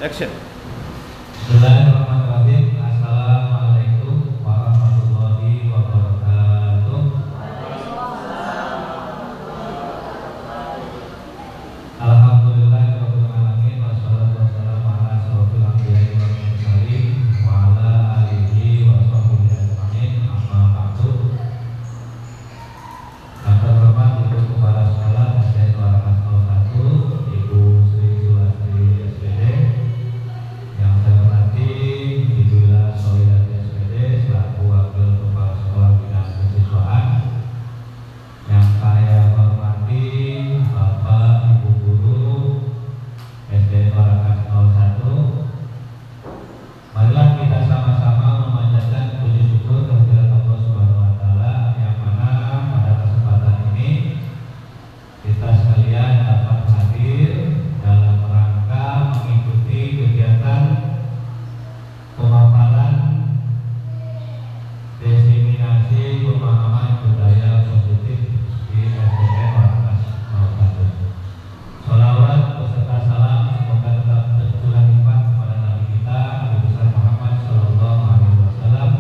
Action. Bismillahirrahmanirrahim. Assalamualaikum warahmatullahi wabarakatuh. Alhamdulillahirabbil alamin wassalatu wassalamu ala asyrofil anbiya'i wal mursalin wa ala alihi wa sahbihi ajmain. Amma ba'du. Yang terhormat Ibu Kepala Sekolah SD Warakas 01, Ibu Sri Sulastri SPD. Yang saya hormati Ibu Ila Sohidati SPD selaku Wakil Kepala Sekolah Bidang Kesiswaan. Yang saya hormati Bapak Ibu Guru SD Warakas 01. Marilah kita sama-sama memanjatkan puji syukur kehadirat Allah Subhanahu wa taala yang mana pada kesempatan ini kita sekalian dapat hadir dalam rangka mengikuti kegiatan pemaparan diseminasi pemahaman budaya positif di SDN Warakas 01. Sholawat beserta salam semoga tetap tercurah limpah kepada Nabi kita Nabi besar Muhammad Sallallahu Alaihi Wasallam.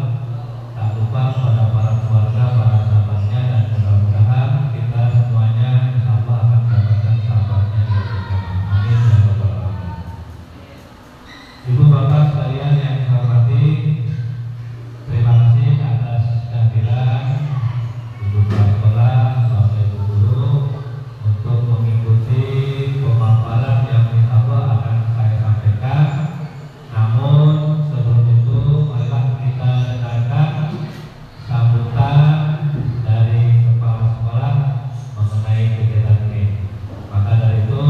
Tak lupa kepada para keluarga, para sahabatnya, dan mudah-mudahan kita semuanya insyaallah akan mendapatkan sahabatnya di surga. Amin ya rabbal alamin. Ibu bapak sekalian yang saya hormati, terima kasih atas kehadiran Ibu Kepala Sekolah, Bapak Ibu Guru untuk mengikuti pemaparan yang insyaallah akan saya sampaikan. Namun sebelum itu marilah kita dengarkan sambutan dari Kepala Sekolah mengenai kegiatan ini. Maka dari itu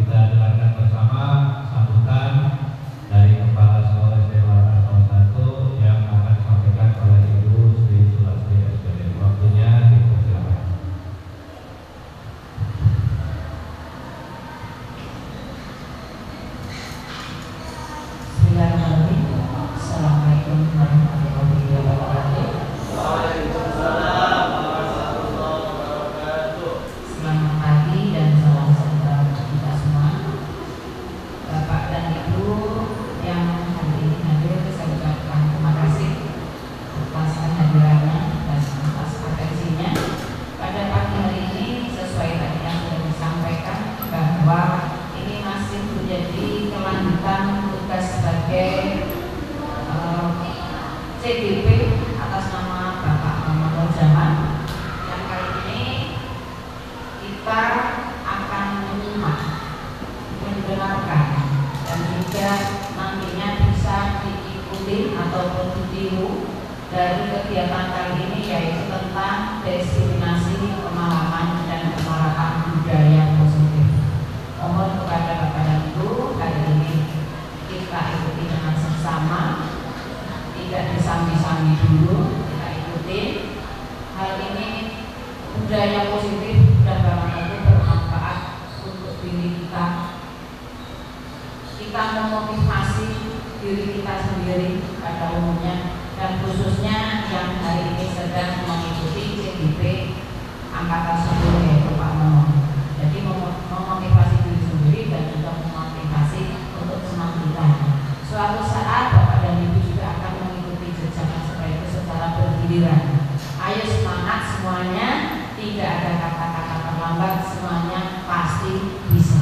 kita dengarkan bersama sambutan dari Kepala Sekolah SD Warakas 01 yang akan disampaikan oleh Ibu Sri Sulastri SPD. Waktunya dipersilakan. Bismillahirrahmanirrahim. Assalamualaikum warahmatullahi wabarakatuh. Selamat pagi dan salam sejahtera untuk kita semua. Bapak dan Ibu yang hari ini hadir, saya ucapkan terima kasih atas kehadirannya dan atas atensinya. Pada pagi hari ini sesuai tadi yang sudah disampaikan bahwa ini masih menjadi kelanjutan tugas sebagai CDP atas nama Bapak Muhammad Jaman. Yang kali ini kita akan menyimak, mendengarkan, dan juga nantinya bisa diikuti ataupun ditiru dari kegiatan kali ini, yaitu tentang diseminasi pemahaman dan penerapan budaya positif. Mohon kepada Bapak dan Ibu hari ini kita ikuti dengan seksama, tidak disambi-sambi dulu, kita ikuti. Hal ini budaya positif dan banget bermanfaat untuk diri kita. Kita memotivasi diri kita sendiri pada umumnya, dan khususnya yang hari ini sedang mengikuti CDP Angkatan 10 yaitu Pak Mono. Jadi memotivasi diri sendiri dan juga memotivasi untuk teman kita. Suatu saat Bapak dan Ibu juga akan mengikuti jejaknya seperti itu secara bergiliran. Ayo semangat semuanya, tidak ada kata-kata terlambat, semuanya pasti bisa.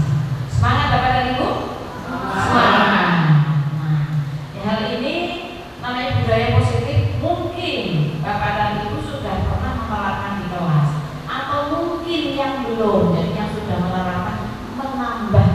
Semangat Bapak dan Ibu. Semangat. Nah, hal ini namanya budaya positif. Mungkin Bapak dan Ibu sudah pernah menerapkan di kelas, atau mungkin yang belum. Jadi yang sudah menerapkan menambah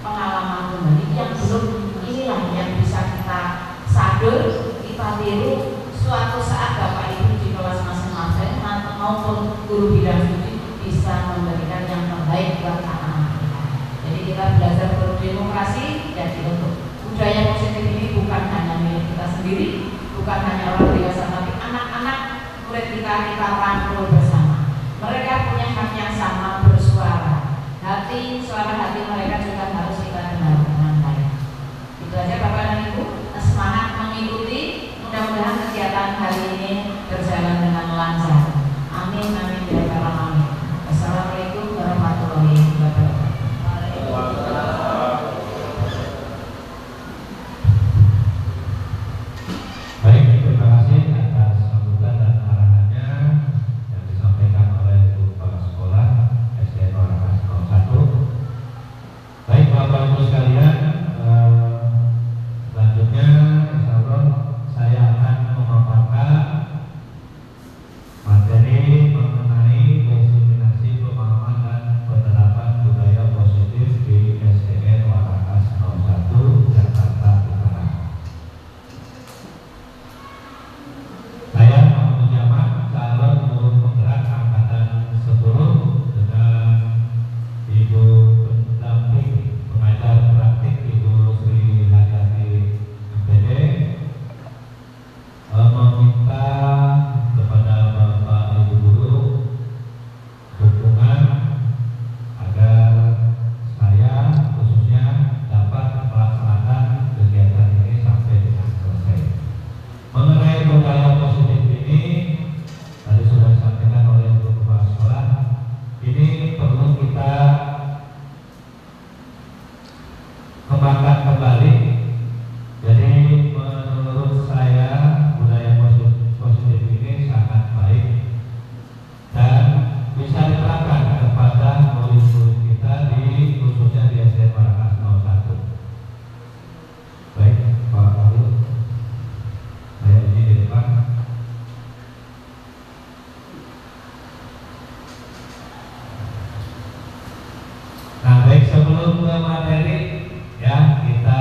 pengalaman kembali, yang belum inilah yang bisa kita sadur, kita tiru. Suatu saat Bapak Ibu di kelas masing-masing maupun guru bidang studi bisa memberikan yang terbaik buat anak-anak kita. Jadi kita belajar berdemokrasi. Jadi untuk budaya positif ini bukan hanya milik kita sendiri, bukan hanya orang dewasa, tapi anak-anak murid kita rangkul bersama. Mereka punya hak yang sama bersuara. Suara hati mereka juga harus kita dengar dengan baik. Itu aja Bapak dan Ibu, semangat mengikuti. Mudah-mudahan kegiatan hari ini berjalan dengan lancar. Amin amin ya rabbal alamin. Assalamualaikum warahmatullahi wabarakatuh. meminta kepada Bapak Ibu Guru dukungan agar saya khususnya dapat melaksanakan kegiatan ini sampai dengan selesai. Mengenai budaya positif ini, tadi sudah disampaikan oleh Ibu Kepala Sekolah, ini perlu kita kembangkan kembali. Jadi menurut saya budaya positif ini sangat baik dan bisa diterapkan kepada murid-murid kita di khususnya di SD Parakas 01. Baik, Pak Abdul, saya uji di depan. Nah, baik, sebelum ke materi ya, kita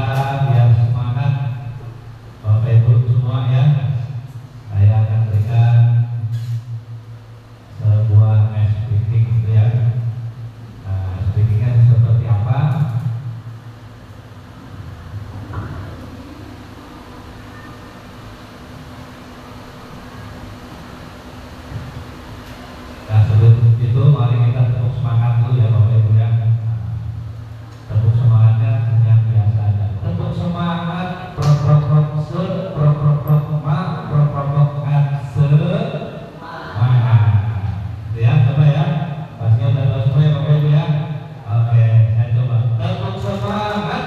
biar semangat Bapak Ibu semua ya. Saya akan berikan sebuah speaking gitu ya. Speakingnya seperti apa? Nah, sebelum itu mari kita tepuk semangat dulu ya Bapak Ibu ya. Tepuk semangatnya yang biasa aja. Tepuk semangat ya, coba ya. Pastinya udah tahu semua ya Bapak Ibu ya. Oke, saya coba. Tepuk semangat.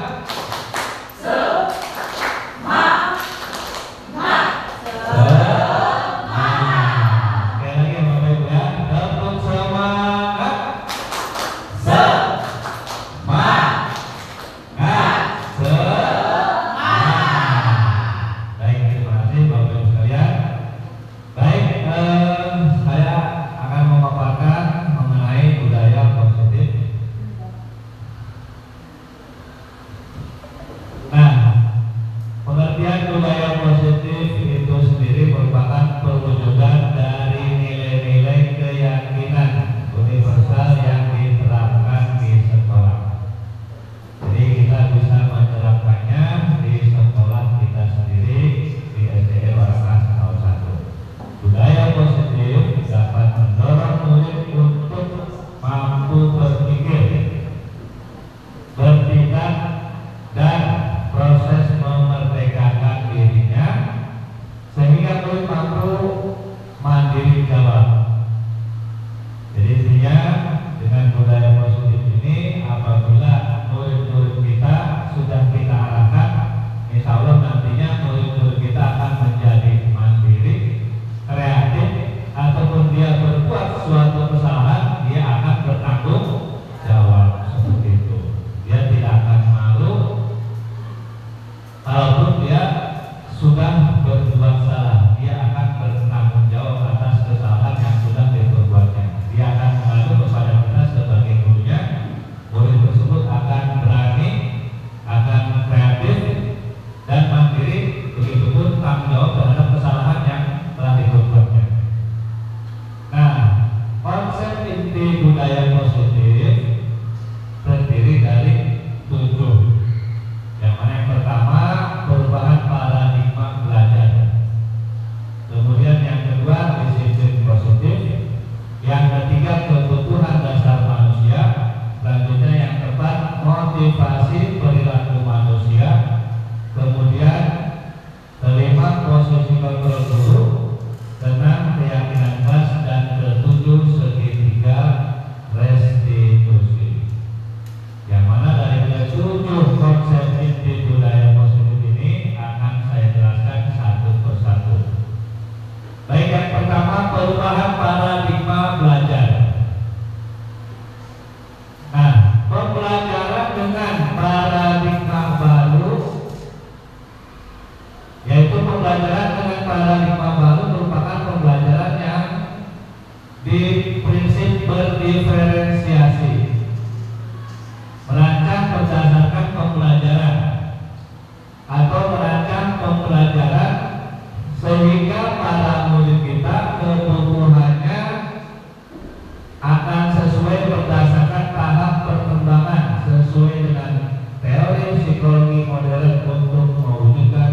Sekali lagi ya Bapak Ibu ya. Tepuk semangat. Baik, terima kasih Bapak Ibu sekalian. Baik, saya akan memaparkan mengenai budaya positif. Nah, pengertian budaya positif itu sendiri merupakan perwujudan dari nilai-nilai keyakinan universal yang diterapkan di sekolah. Jadi kita bisa menerapkannya di sekolah kita sendiri di SD Parakas 01. Budaya positif dapat mendorong murid untuk mampu berpikir, bertindak, dan proses memerdekakan dirinya sehingga murid mampu mandiri jawab. Jadi intinya dengan budaya positif ini, apabila murid-murid kita sudah kita arahkan, insya Allah nantinya murid-murid kita akan menjadi mandiri, kreatif, ataupun dia berbuat suatu kesalahan, dia akan bertanggung jawab seperti itu. Dia tidak akan malu kalaupun dia sudah berbuat salah, dia akan bertanggung jawab atas kesalahan yang sudah diperbuatnya. Dia akan mengadu kepada kita sebagai gurunya. Murid tersebut akan berani, akan kreatif dan mandiri, begitupun tanggung jawab terhadap kesalahan yang telah diperbuatnya. Nah, konsep inti budaya positif terdiri dari 7. Yang mana yang pertama, perubahan paradigma belajar. Kemudian yang kedua, disiplin positif. Yang ketiga, kebutuhan dasar manusia. Selanjutnya yang keempat, motivasi perilaku manusia. Kemudian kelima, posisi kontrol guru. Keenam, keyakinan kelas. Dan ketujuh, segitiga restitusi. Yang mana dari ke-7 konsep inti budaya positif ini akan saya jelaskan satu persatu. Baik, yang pertama, perubahan paradigma belajar. Nah, pembelajaran dengan paradigma baru, yaitu pembelajaran dengan paradigma baru merupakan pembelajaran yang prinsip berdiferensiasi, merancang berdasarkan pembelajaran atau merancang pembelajaran sehingga para murid kita kebutuhannya akan sesuai berdasarkan tahap perkembangan sesuai dengan teori psikologi modern untuk mewujudkan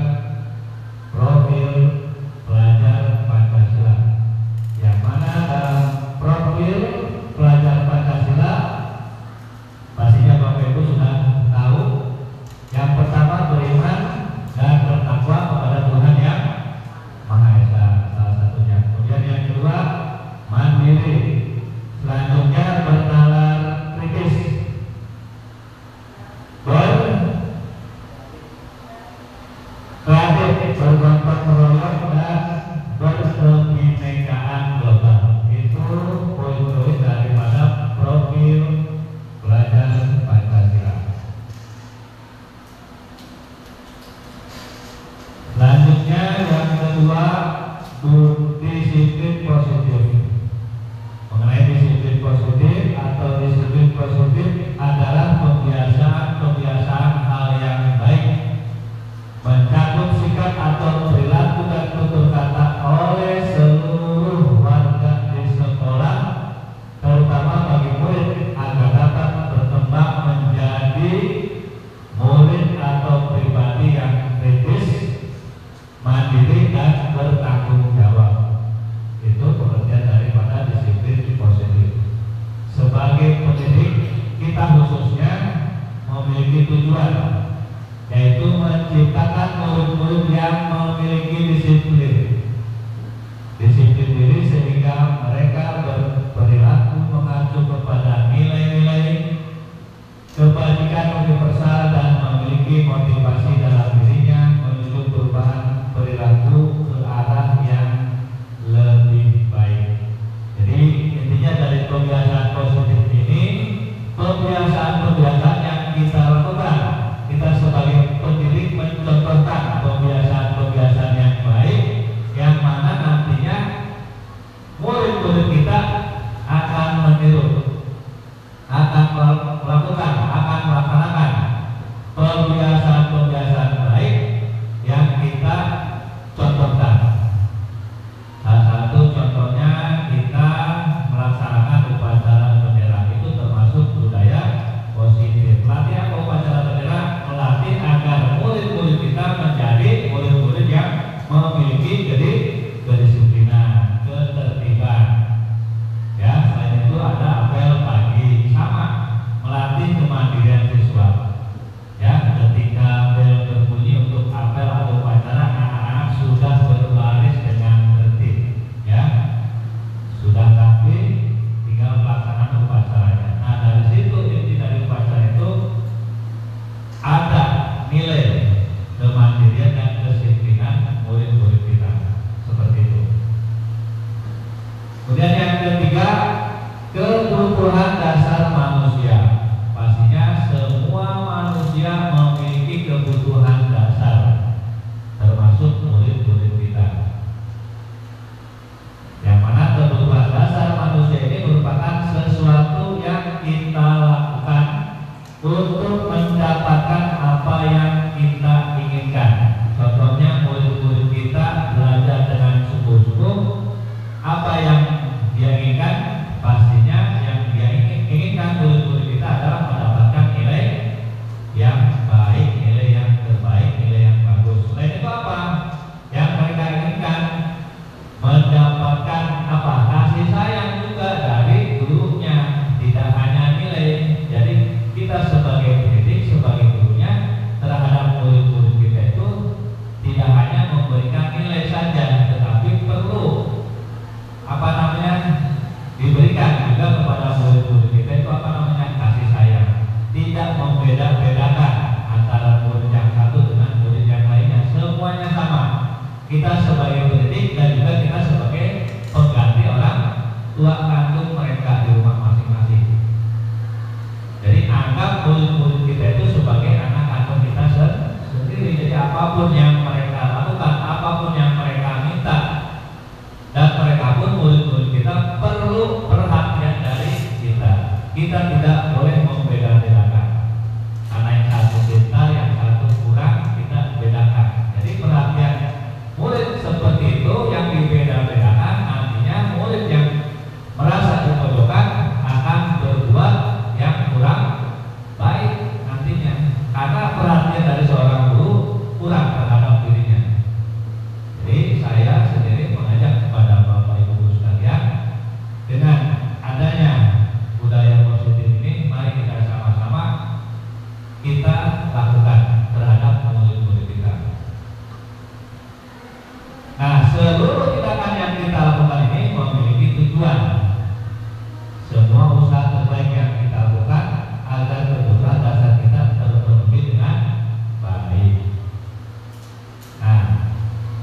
profil pelajar Kemudian yang ketiga, kebutuhan dasar manusia. Pastinya semua manusia memiliki kebutuhan dasar, termasuk murid-murid kita. Yang mana kebutuhan dasar manusia ini merupakan sesuatu yang kita lakukan untuk mendapatkan apa yang kita inginkan. Contohnya murid-murid kita belajar dengan sungguh-sungguh, apa yang dia inginkan, pastinya yang dia inginkan murid-murid kita adalah mendapatkan nilai yang baik, nilai yang terbaik, nilai yang bagus. Selain itu apa yang mereka inginkan? Mendapatkan apa? Kasih sayang juga dari gurunya, tidak hanya nilai. Jadi kita sebagai pendidik, sebagai gurunya terhadap murid-murid kita itu tidak hanya memberikan nilai saja, tetapi perlu apa namanya, diberikan juga kepada murid-murid kita itu apa namanya, kasih sayang. Tidak membeda-bedakan antara murid yang satu dengan murid yang lainnya, semuanya sama. Kita sebagai pendidik dan juga kita sebagai pengganti orang tua kandung mereka di rumah masing-masing. Jadi anggap murid-murid kita itu sebagai anak kandung kita sendiri. Jadi apapun yang mereka lakukan, apapun yang mereka minta, dan mereka pun murid-murid kita perlu perhatian dari kita. Kita tidak boleh membeda-bedakan. Karena yang satu pintar, yang satu kurang, kita bedakan. Jadi perhatian murid seperti itu yang dibeda-bedakan, artinya murid yang merasa dipojokkan akan berbuat yang kurang baik nantinya. Karena perhatian dari seorang guru kurang terhadap dirinya. Jadi saya sendiri mengajak kepada Bapak Ibu guru sekalian, dengan adanya budaya positif ini, mari kita sama-sama kita lakukan terhadap murid-murid kita. Nah, seluruh tindakan yang kita lakukan ini memiliki tujuan. Semua usaha terbaik yang kita lakukan agar kebutuhan dasar kita terpenuhi dengan baik. Nah,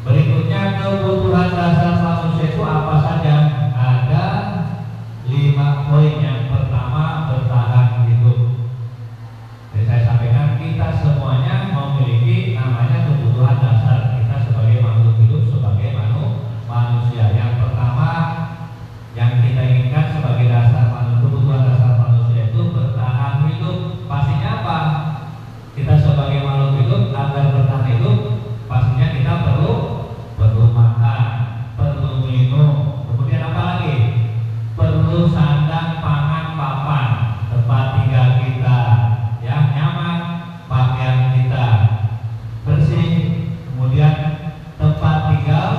berikutnya kebutuhan dasar manusia itu apa saja? Ada 5 poin. Yang pertama, bertahan hidup. Jadi saya sampaikan, kita semuanya memiliki namanya kebutuhan dasar kita sebagai makhluk hidup, sebagai manusia. Yang pertama yang kita inginkan sebagai dasar kebutuhan dasar manusia itu bertahan hidup. Pastinya apa? Kita sebagai makhluk hidup, agar bertahan hidup, pastinya kita perlu makan, perlu minum, kemudian apa lagi? Perlu sandang, pangan, papan, tempat tinggal kita yang nyaman, pakaian kita bersih, kemudian tempat tinggal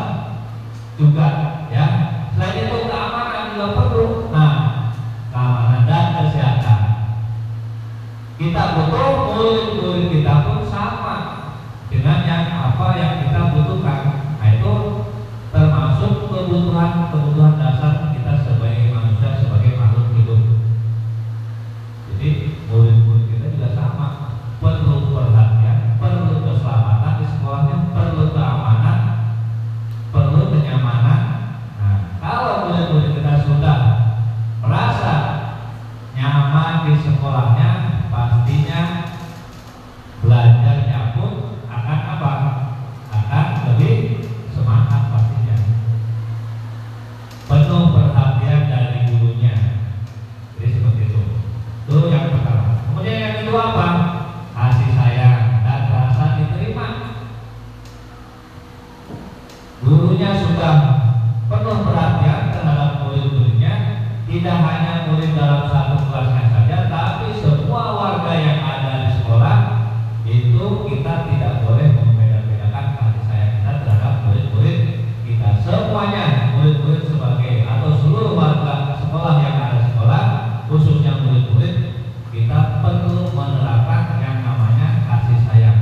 juga ya. Selain itu keamanan juga perlu. Nah, keamanan dan kesehatan kita butuh, murid-murid kita pun sama dengan yang apa yang kita butuhkan. Nah, itu termasuk kebutuhan dasar kita sebagai manusia, sebagai makhluk hidup. Jadi murid-murid kita juga sama, perlu perhatian, perlu keselamatan di sekolahnya, perlu keamanan, perlu kenyamanan. Nah, kalau murid-murid kita sudah merasa nyaman di sekolahnya, pastinya belajarnya pun akan apa? Akan lebih semangat pastinya. Penuh perhatian dari gurunya. Jadi seperti itu. Itu yang pertama. Kemudian yang kedua apa? Kasih sayang dan rasa diterima. Gurunya sudah penuh perhatian terhadap murid-muridnya, tidak hanya murid dalam satu kelasnya saja, tapi semua warga yang ada di sekolah itu kita tidak boleh membeda-bedakan kasih sayang kita terhadap murid-murid kita. Semuanya murid-murid sebagai atau seluruh warga sekolah yang ada di sekolah, khususnya murid-murid, kita perlu menerapkan yang namanya kasih sayang.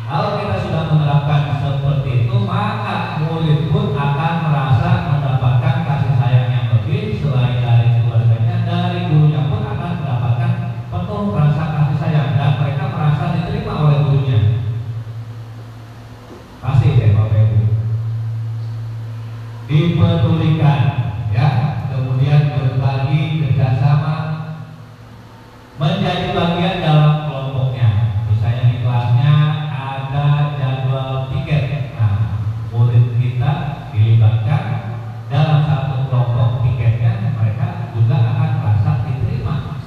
Kalau kita sudah menerapkan seperti itu, maka murid pun akan merasa mendapatkan kasih sayang yang lebih selain dari keluarganya, dari gurunya pun akan mendapatkan penuh rasa kasih sayang dan mereka merasa diterima oleh gurunya. Pasti deh Bapak Ibu. Dipedulikan menjadi bagian dalam kelompoknya. Misalnya di kelasnya ada jadwal piket. Nah, murid kita dilibatkan dalam satu kelompok piketnya, mereka juga akan merasa diterima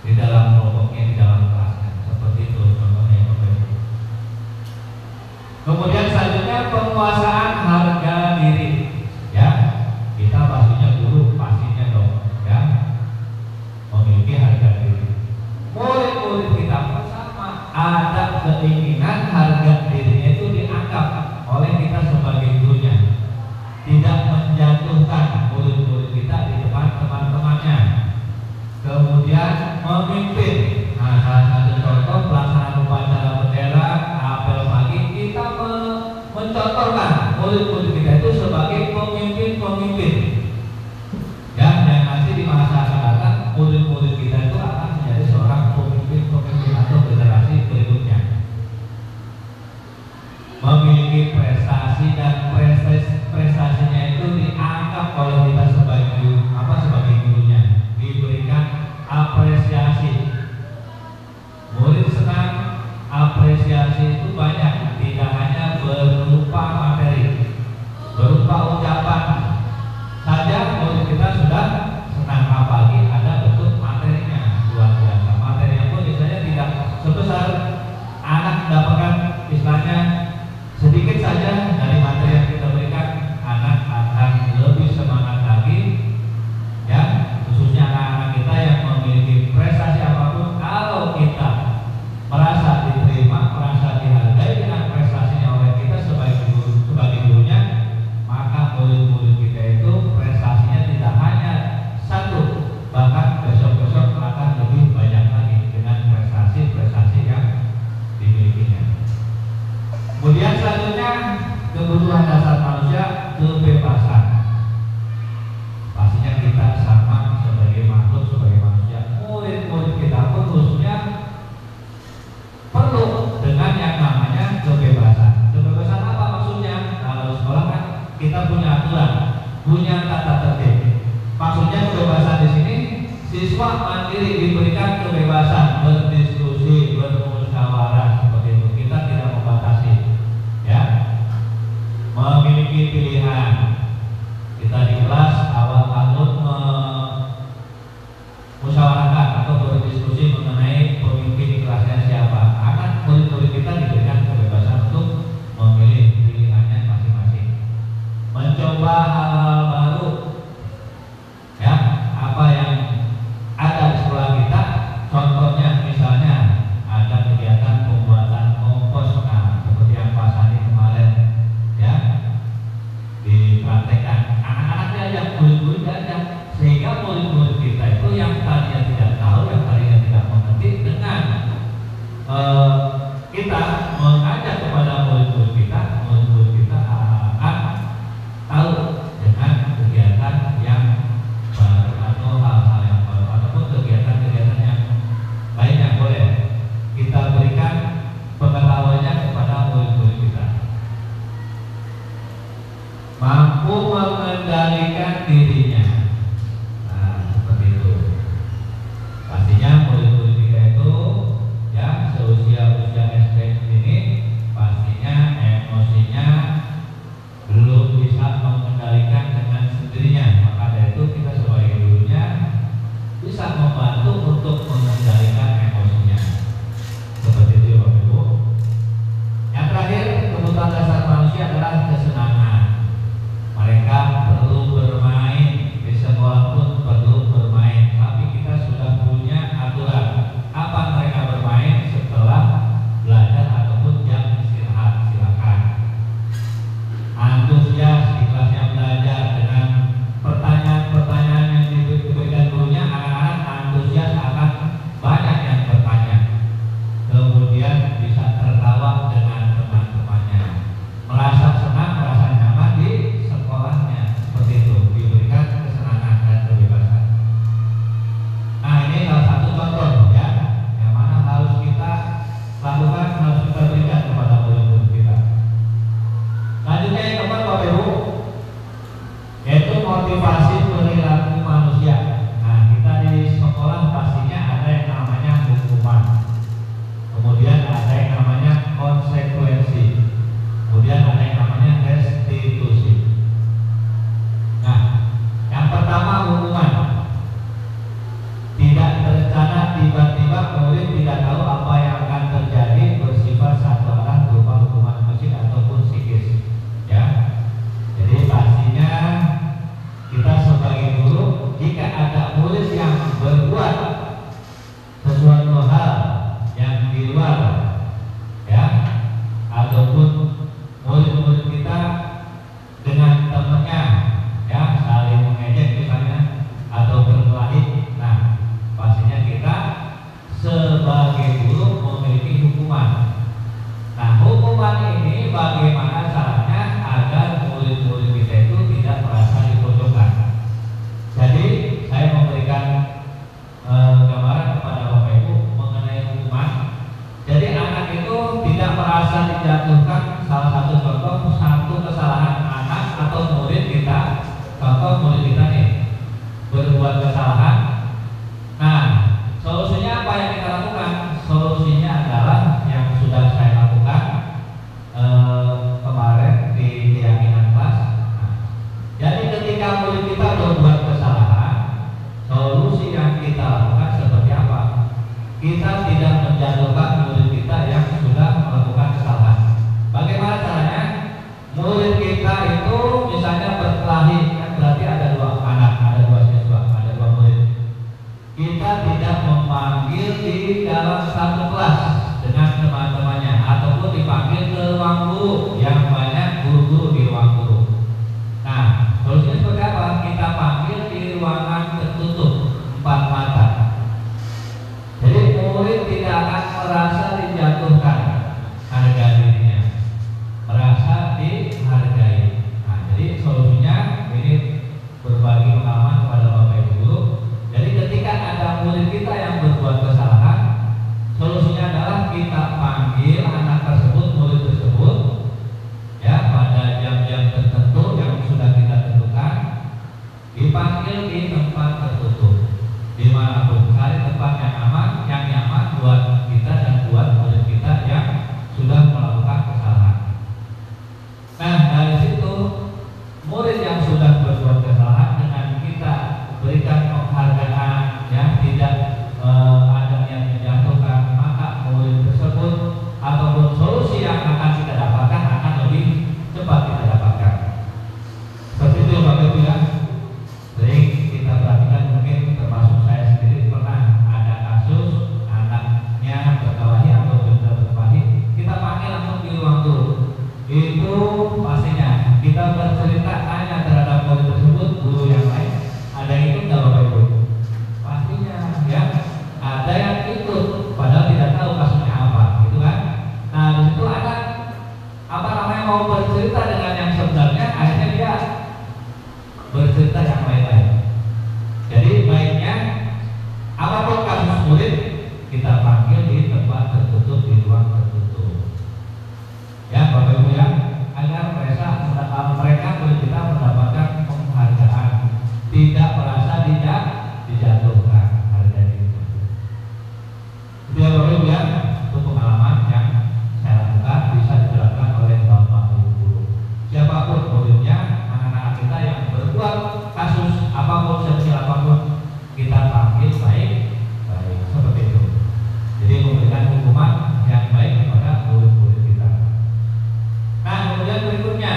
di dalam kelompoknya, di dalam kelasnya. Seperti itu contohnya Bapak Ibu. Kemudian selanjutnya penguasaan harga diri. Ya, kita pastinya guru pastinya dong, ya, memiliki harga diri. Murid-murid kita pun sama, ada keinginan harga dirinya itu dianggap oleh kita sebagai gurunya, tidak menjatuhkan murid-murid kita di depan teman-temannya. Kemudian memimpin. Nah, salah satu contoh pelaksanaan upacara bendera apel pagi, kita mencontohkan murid-murid kita itu sebagai pemimpin-pemimpin. Ya, yang nanti di masa akan datang murid-murid kita itu akan menjadi seorang pemimpin-pemimpin atau generasi berikutnya. Memiliki prestasi dan prestasinya itu dianggap oleh kita sebagai gurunya, diberikan apresiasi. Murid senang, apresiasi itu banyak, tidak hanya berupa materi, berupa ucapan saja murid kita sudah senang, apalagi ada bentuk materinya, luar biasa. Materinya pun misalnya tidak sebesar anak mendapatkan istilahnya sedikit saja dari materi yang kita berikan, anak akan lebih semangat lagi, ya, khususnya anak-anak kita yang memiliki prestasi apapun. Kalau kita merasa diterima, merasa dihargai dengan prestasinya oleh kita sebagai gurunya, maka murid-murid kita itu prestasinya tidak hanya satu, bahkan besok-besok akan lebih banyak lagi dengan prestasi-prestasi yang dimilikinya. Kemudian selanjutnya kebutuhan dasar manusia, kebebasan. Pastinya kita sama sebagai makhluk, sebagai manusia. Murid-murid kita pun khususnya perlu dengan yang namanya kebebasan. Kebebasan apa maksudnya? Kalau di sekolah kan kita punya aturan, punya tata tertib. Maksudnya kebebasan di sini siswa mandiri diberikan kebebasan berdiskusi, bermusyawarah, seperti itu. Kita tidak membatasi, ya, memiliki pilihan. Kita di kelas awal tahun musyawarahkan atau berdiskusi mengenai pemimpin di kelasnya siapa. Anak murid-murid kita diberikan kebebasan untuk memilih pilihannya masing-masing, mencoba hal-hal baru, ya, apa yang ada di sekolah kita. Contohnya misalnya ada kegiatan pembuatan kompos, nah, seperti yang Pak Sandi kemarin, ya, dipraktekkan. Anak-anaknya yang murid-murid diajak, sehingga murid-murid kita itu yang tadinya tidak tahu, yang tadinya tidak mengerti, dengan kita mengajak kepada murid-murid kita akan tahu dengan kegiatan yang baru atau hal-hal yang baru, ataupun kegiatan-kegiatan yang lainnya boleh kita berikan pengetahuannya kepada murid-murid kita. Mampu mengendalikan dirinya. Nah, seperti itu. Pastinya murid-murid kita itu, ya, seusia-usia SD ini pastinya emosinya belum bisa mengendalikan dengan sendirinya. Maka dari itu kita sebagai gurunya bisa membantu untuk mengendalikan emosinya. Seperti itu, Bapak Ibu. Yang terakhir, kebutuhan dasar manusia adalah kesenangan. Mereka perlu bermain, di sekolah pun perlu bermain, tapi kita sudah punya aturan apa mereka bermain setelah belajar ataupun jam istirahat. Silakan antusias di kelasnya belajar dengan pertanyaan-pertanyaan yang diberikan gurunya. Anak-anak antusias akan banyak yang bertanya, kemudian bisa tertawa dengan teman-temannya, merasa senang, merasa nyaman di sekolahnya. Seperti itu, diberikan kesenangan dan kebebasan. Nah, ini salah satu contoh, ya, yang mana harus kita lakukan, harus kita berikan kepada murid-murid kita. Selanjutnya yang keempat, Bapak Ibu, yaitu motivasi perilaku manusia. Nah, kita di sekolah pastinya ada yang namanya hukum. contoh murid kita nih berbuat kesalahan. Nah, solusinya apa yang kita lakukan? Solusinya adalah yang sudah saya lakukan kemarin di keyakinan kelas. Nah, jadi ketika murid kita berbuat kesalahan, solusi yang kita lakukan seperti apa? Kita tidak menjatuhkan murid kita yang sudah melakukan kesalahan. Bagaimana caranya? Murid kita itu misalnya berkelahi, kan berarti ada dua anak, ada dua siswa, ada dua murid. Kita tidak memanggil di dalam satu kelas dengan teman-temannya, ataupun dipanggil ke ruang guru yang banyak guru-guru di ruang guru. Nah, solusinya seperti apa? Kita panggil di ruangan tertutup 4 mata. Jadi murid tidak akan merasa dijatuhkan harga dirinya, merasa dihargai. Nah, jadi solusinya ini berbagi pengalaman kepada Bapak Ibu guru. Jadi ketika ada murid kita yang berbuat kesalahan, solusinya adalah kita panggil anak tersebut, murid tersebut, ya pada jam-jam tertentu yang sudah kita tentukan, dipanggil di tempat tertutup, dimanapun, cari tempat yang aman, yang nyaman buat kita dan buat murid kita yang sudah melakukan kesalahan. Nah, dari situ murid yang sudah berbuat kesalahan dengan kita berikan penghargaan, ya tidak ada yang menjatuhkan, maka murid tersebut ataupun solusi yang akan kita dapatkan akan lebih cepat kita dapatkan. Seperti itu Bapak Ibu ya. Sering kita perhatikan, mungkin termasuk saya sendiri pernah ada kasus anaknya berkelahi atau benda berkelahi, kita panggil langsung di ruang guru. Itu pastinya kita bercerita tanya terhadap murid tersebut, guru yang lain ada yang ikut nggak Bapak Ibu? Pastinya ya ada yang ikut, padahal tidak tahu kasusnya apa, gitu kan? Nah, di situ ada apa namanya mau bercerita dengan yang sebenarnya, akhirnya dia bercerita yang lain-lain. Jadi baiknya apapun kasus murid kita panggil di tempat tertutup, di ruang tertutup. Ya Bapak Ibu ya, agar mereka murid kita mendapatkan penghargaan, tidak merasa dijatuhkan harga dirinya. Itu ya Bapak Ibu ya, itu pengalaman yang saya lakukan, bisa dijelaskan oleh Bapak Ibu guru. Siapapun muridnya, anak-anak kita yang berbuat kasus apapun, sekecil apapun, kita panggil baik-baik, seperti itu. Jadi memberikan hukuman yang baik kepada murid-murid kita. Nah, kemudian berikutnya,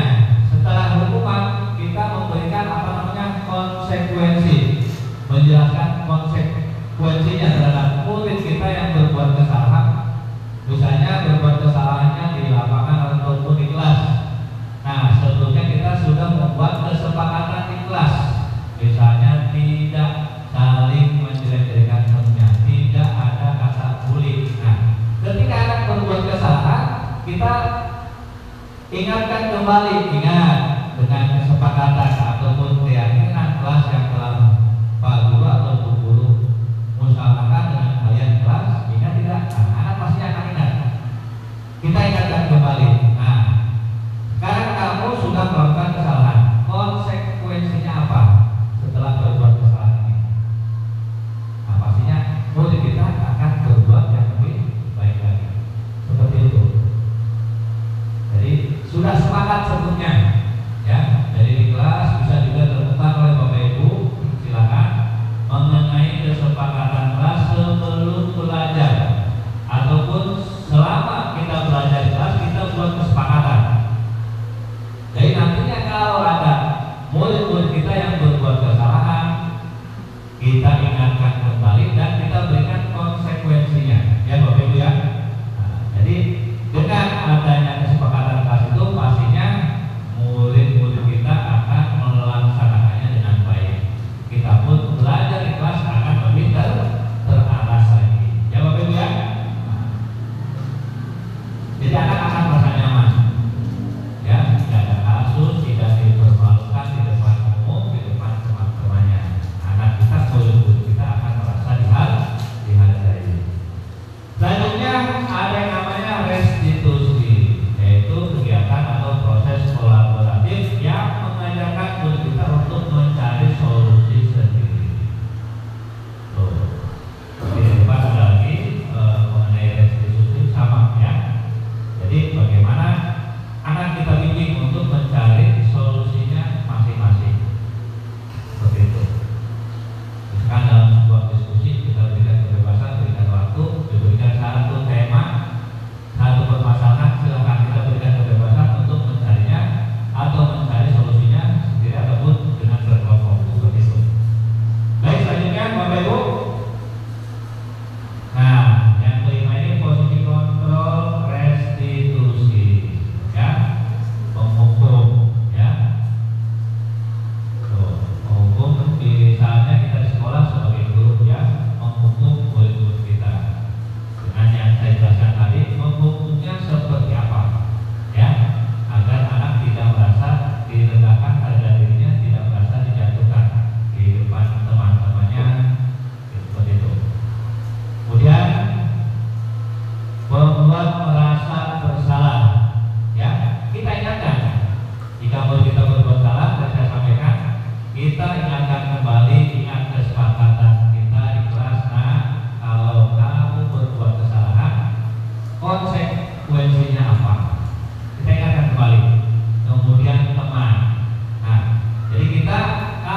setelah hukuman kita memberikan apa namanya konsekuensi, menjelaskan konsekuensinya terhadap murid kita yang berbuat kesalahan. Misalnya berbuat kesalahannya di lapangan ataupun di kelas. Nah, sebelumnya kita sudah membuat kesepakatan di kelas, misalnya tidak saling menjelek-jelekan temannya, tidak ada kata bully. Nah, ketika anak berbuat kesalahan, kita ingatkan kembali, ingat dengan kesepakatan ataupun keyakinan kelas yang telah Pak Guru atau Bu Guru musyawarahkan dengan kalian kelas, ingat tidak? Nah, anak pasti akan ingat. Kita ingatkan kembali. Nah, sekarang kamu sudah melakukan kesalahan, konsekuensinya apa setelah berbuat kesalahan ini? Nah, pastinya murid kita akan berbuat yang lebih baik lagi. Seperti itu. Jadi sudah sepakat sebelumnya.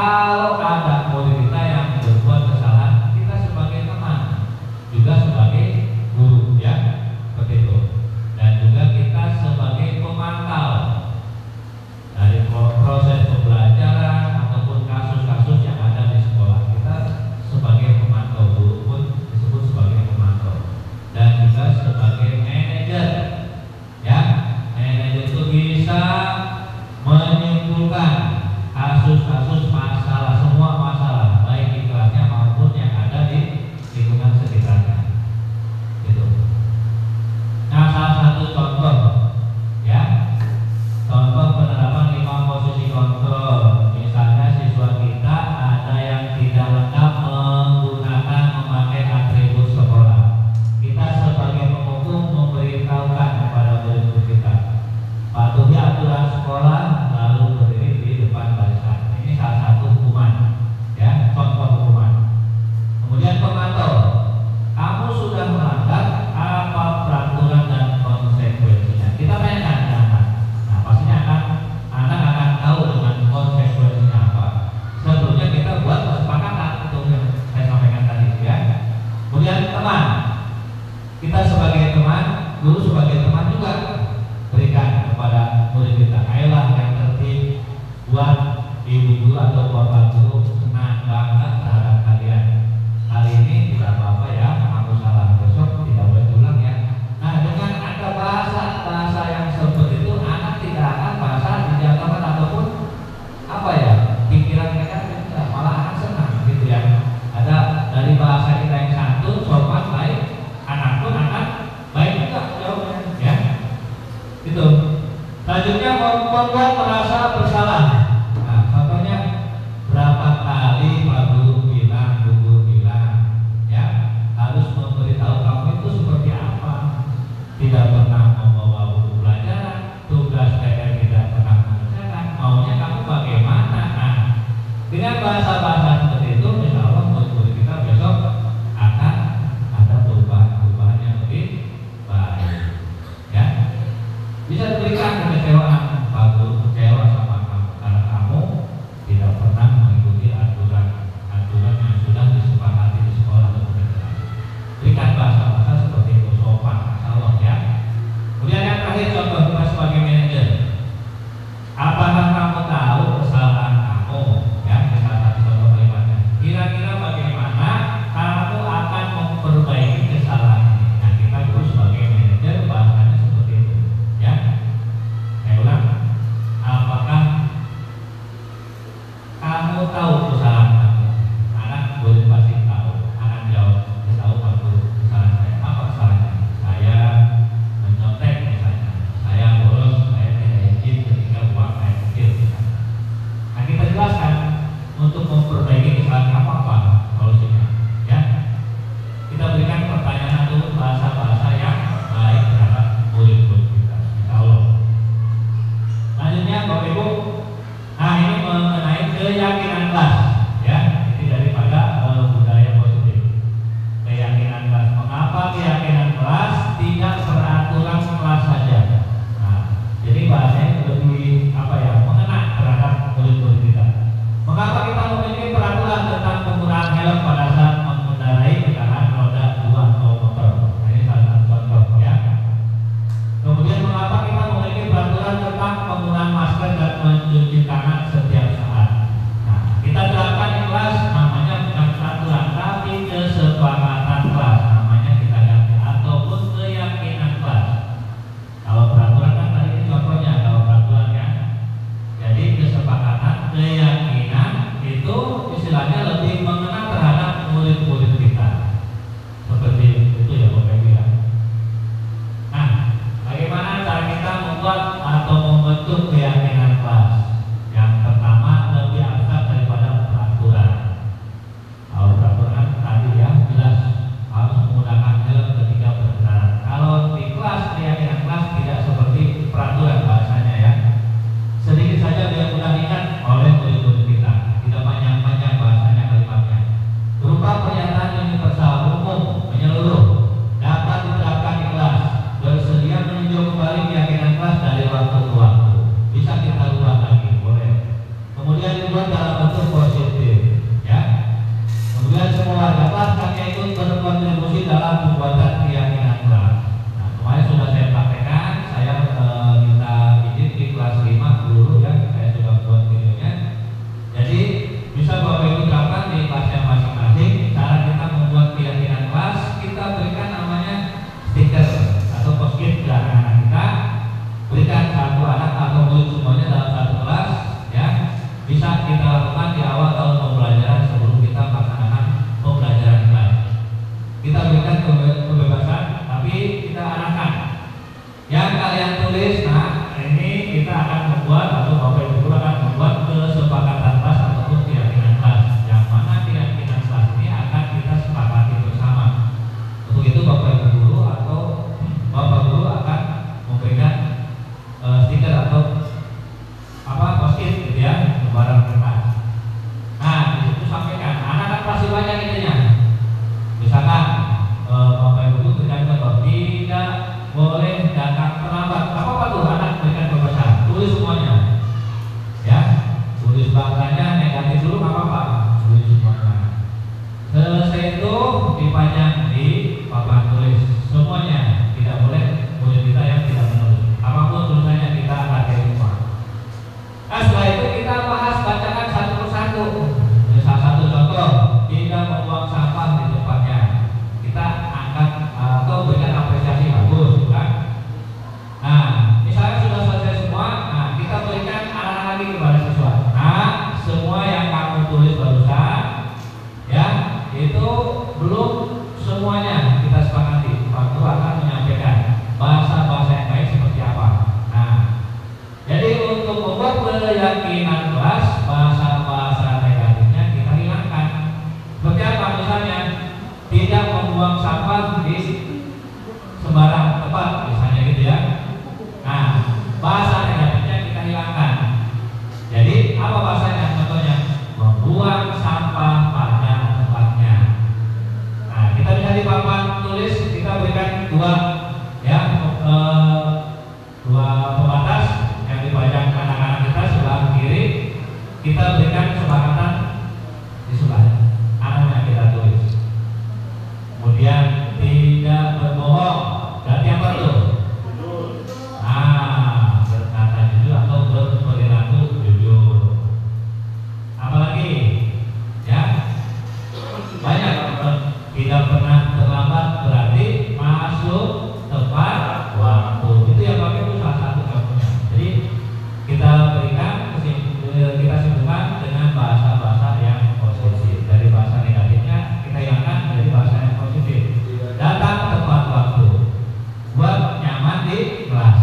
Kalau ada murid kita yang berbuat kesalahan, kita sebagai teman, juga sebagai guru, ya, seperti itu. Dan juga kita sebagai pemantau dari proses pembelajaran ataupun kasus-kasus yang ada di sekolah. Kita sebagai pemantau, guru pun disebut sebagai pemantau, dan juga sebagai manajer, ya. Manajer itu bisa menyimpulkan kasus-kasus masalah, semua masalah, baik di kelasnya maupun yang ada di lingkungan sekitarnya. Gitu. Nah, salah satu contoh, ya, contoh penerapan 5 posisi kontrol. Misalnya siswa kita ada yang tidak lengkap menggunakan memakai atribut sekolah. Kita sebagai penghukum memberitahukan kepada murid-murid kita, patuhi aturan sekolah, lalu berdiri di depan barisan. Ini salah satu hukuman, ya, contoh hukuman. Kemudian pemantau, kamu sudah melanggar, apa peraturan dan konsekuensinya? Kita tanyakan ke anak. Nah, pastinya anak akan tahu dengan konsekuensinya apa. Sebelumnya kita buat kesepakatan untuk yang saya sampaikan tadi, ya. Kemudian teman, kita sebagai teman, guru sebagai teman juga berikan kepada murid kita, ayolah yang tertib, buat ibu guru atau bapak guru senang banget terhadap kalian. Kali ini tidak apa-apa ya, kamu salah, besok tidak boleh ulang ya. Nah, dengan ada bahasa yang seperti itu, anak tidak akan bahasa dijatuhkan ataupun apa ya, pikiran mereka tidak, malah akan senang gitu ya. Ada dari bahasa kita yang santun, sopan, baik, anak pun akan baik juga jawabnya, ya. Gitu. Selanjutnya membuat merasa bersalah. Nah, contohnya berapa kali Pak Guru bilang, Bu Guru bilang, ya, harus memberitahu kamu itu seperti apa. Tidak pernah membawa buku pelajaran, tugas PR tidak pernah mengerjakan. Maunya kamu bagaimana? Nah, dengan bahasa-bahasa seperti itu, insya Allah murid-murid kita besok akan ada perubahan-perubahan yang lebih baik, ya. Bisa diberikan kekecewaan, Pak Guru kecewa sama kamu karena kamu tidak pernah mengikuti aturan yang sudah disepakati di sekolah atau di kelas. Berikan bahasa-bahasa seperti itu, sopan, Allah, ya. Kemudian yang terakhir, contoh kita sebagai manajer. Apakah kamu tahu kesalahan kamu? Ya, salah satu contoh kalimatnya. Kira-kira bagaimana kamu akan memperbaiki kesalahan ini? Nah, kita dulu sebagai manajer bahasanya seperti itu, ya. Saya ulang, apakah kamu tahu kesalahan kamu? Anak boleh pasti tahu, anak jawab, saya tahu Pak Guru kesalahan saya. Apa kesalahannya? Saya mencontek misalnya, saya bolos, saya tidak izin ketika uang saya kecil misalnya. Nah, kita jelaskan untuk memperbaiki kesalahan kamu apa solusinya, ya. Kita berikan pertanyaan dulu, bahasa-bahasa yang baik terhadap murid-murid kita, insya Allah. Selanjutnya Bapak Ibu, nah ini mengenai keyakinan kelas, ya. Ini daripada budaya positif. Keyakinan kelas. Mengapa keyakinan kelas tidak peraturan kelas saja? Nah, jadi bahasanya lebih apa ya, mengena terhadap murid-murid kita. Mengapa kita memiliki kita lakukan di awal tahun pembelajaran sebelum kita melaksanakan pembelajaran kelas. Kita berikan kebebasan, tapi kita arahkan. Yang kalian tulis, nah ini kita akan membuat atau Bapak Ibu akan membuat kesepakatan kelas ataupun keyakinan kelas. Yang mana keyakinan kelas ini akan kita sepakati bersama. Untuk itu Bapak Ibu guru atau Bapak guru akan memberikan stiker atau post-it gitu ya, lembaran kertas. Nah, di situ sampaikan, anak-anak pasti banyak intinya. Misalkan Bapak Ibu berikan contoh, tidak boleh datang terlambat. Apa tuh anak berikan kebebasan? Tulis semuanya. Ya, tulis bangsanya negatif dulu nggak apa-apa. Tulis semuanya. Selesai itu dipajang di papan tulis semuanya. Tidak boleh murid kita yang tidak menulis. Apapun tulisannya kita hargai semua. Nah, setelah itu kita bahas bacakan satu persatu. Salah satu contoh, tidak membuang sampah di tempatnya. Kita angkat atau berikan apresiasi bagus, kan? Nah, misalnya sudah selesai semua, nah kita berikan arahan lagi kepada siswa. Nah, semua yang kamu tulis barusan, ya itu belum semuanya kita sepakati. Pak Guru akan menyampaikan bahasa-bahasa yang baik seperti apa. Nah, jadi untuk membuat keyakinan kelas, bahasa-bahasa negatifnya kita hilangkan. Seperti apa misalnya? Tidak membuang sampah di sembarang tempat, misalnya gitu ya. Nah, bahasa negatifnya kita hilangkan. Jadi apa bahasanya? Contohnya, membuang sampah pada tempatnya. Nah, kita bisa di papan tulis kita berikan dua pembatas yang dipajang anak-anak kita sebelah kiri. Kita berikan kesepakatan di sebelah anaknya kita tulis. Kemudian tidak berbohong. Berarti apa tuh? Nah, berkata jujur atau berperilaku jujur. Apalagi? Ya, banyak. Tidak pernah terlambat berarti masuk tepat waktu. Itu yang pakai itu salah satu contohnya. Jadi kita berikan kita simpulkan dengan bahasa-bahasa yang positif. Dari bahasa negatifnya kita hilangkan menjadi bahasa yang positif. Datang tepat waktu, buat nyaman di kelas,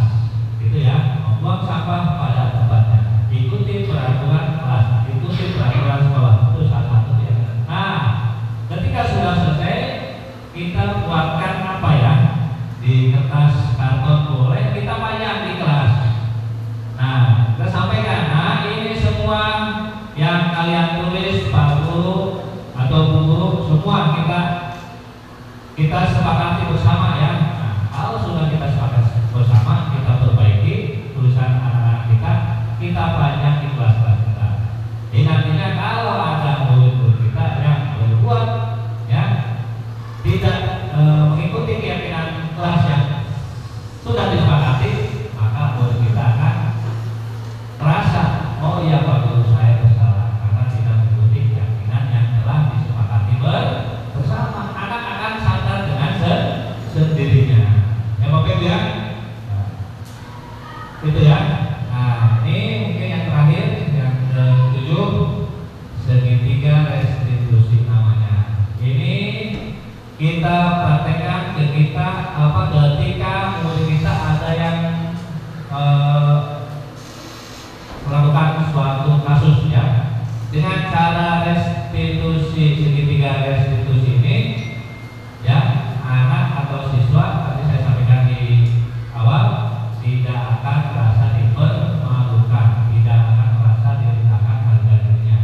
gitu ya. Membuang sampah pada tempatnya, ikuti peraturan kelas, ikuti peraturan sekolah. Itu salah satu ya. Nah, ketika sudah selesai, kita buatkan apa ya? Di kertas karton boleh kita pajang di kelas. Nah, kita sampaikan. Nah, ini semua yang kalian tulis Pak Guru atau Bu Guru semua kita sepakati bersama ya. Nah, kalau sudah kita sepakati bersama, kita perbaiki tulisan anak-anak kita pajang di kelas-kelas kita. Jadi nantinya kalau ada murid-murid kita yang berbuat ya tidak mengikuti keyakinan kelas yang sudah disepakati, maka murid kita akan merasa, oh iya Pak Guru saya bersalah karena tidak mengikuti keyakinan yang telah disepakati bersama. Anak akan sadar dengan sendirinya. Ya Bapak Ibu ya. Nah, itu ya. Nah, ini mungkin yang terakhir yang ke-7, segitiga restitusi namanya. Ini kita praktekkan ketika murid kita ada yang melakukan suatu kasus ya, dengan cara restitusi segitiga restitusi ini ya, anak atau siswa tadi saya sampaikan di awal tidak akan merasa dipermalukan, tidak akan merasa direndahkan harga dirinya.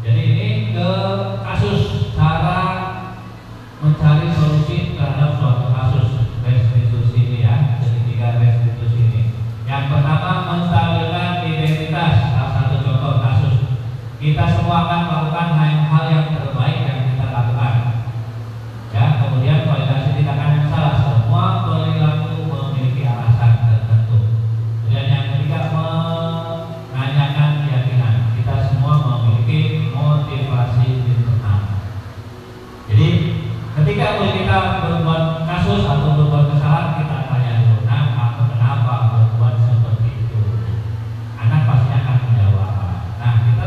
Jadi ini ke kasus cara mencari solusi terhadap suatu kasus restitusi ini ya, segitiga restitusi ini. Yang pertama, menstabilkan identitas. Salah satu contoh kasus. Kita semua akan melakukan hal yang terbaik yang kita lakukan. Ya, kemudian validasi tindakan yang salah. Semua perilaku memiliki alasan tertentu. Kemudian yang ketiga, menanyakan keyakinan. Kita semua memiliki motivasi internal. Jadi ketika kita berbuat kasus atau berbuat kesalahan, kita tanya dulu, kenapa berbuat seperti itu? Anak pasti akan menjawab. Nah, kita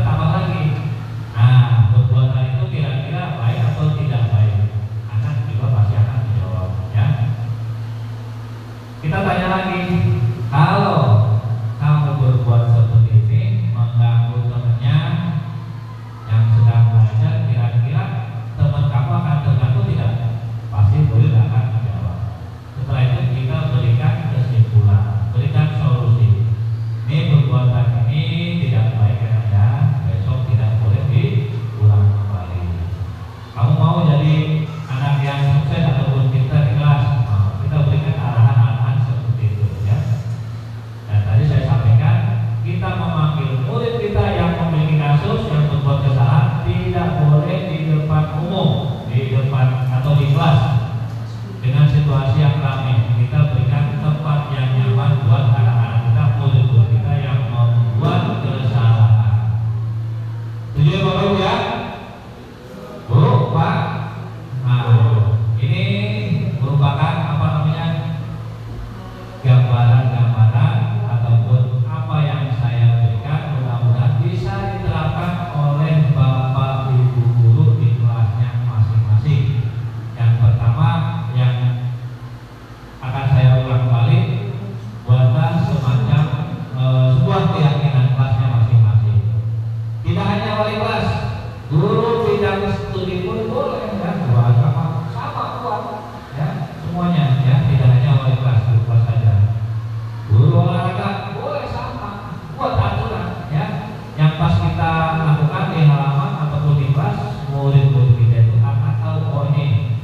kita lakukan di halaman ataupun di kelas, murid-murid kita itu akan tahu, oh ini